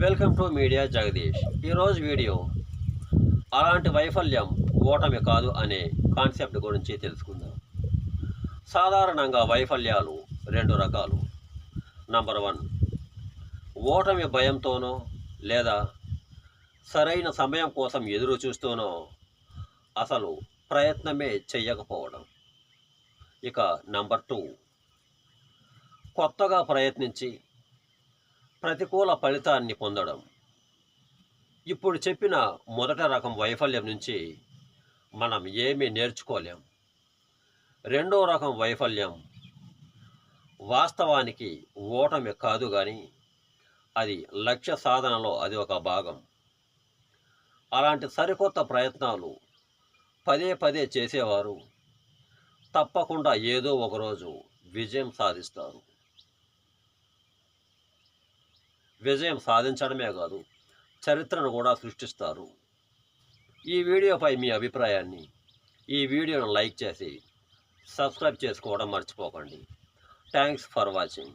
Welcome to media Jagadish. ఈరోజు video అలాంటి వైఫల్యం ఓటమి కాదు అనే కాన్సెప్ట్ గురించి తెలుసుకుందాం. సాధారణంగా వైఫల్యాలు రెండు రకాలు. నంబర్ 1, ఓటమి భయంతోనో లేదా సరైన సమయం కోసం ఎదురు చూస్తూనో అసలు ప్రయత్నమే చెయ్యకపోవడం. ఇక నంబర్ 2, కొత్తగా ప్రయత్నించి ప్రతికూల ఫలితాన్ని పొందడం. ఇప్పుడు చెప్పిన మొదటి రకం వైఫల్యం నుంచి మనం ఏమీ నేర్చుకోలేం. రెండో రకం వైఫల్యం వాస్తవానికి ఓటమి కాదు కానీ అది లక్ష్య సాధనలో అది ఒక భాగం. అలాంటి సరికొత్త ప్రయత్నాలు పదే పదే చేసేవారు తప్పకుండా ఏదో ఒకరోజు విజయం సాధిస్తారు. విజయం సాధించడమే కాదు, చరిత్రను కూడా సృష్టిస్తారు. ఈ వీడియోపై మీ అభిప్రాయాన్ని ఈ వీడియోను లైక్ చేసి సబ్స్క్రైబ్ చేసుకోవడం మర్చిపోకండి. Thanks for watching.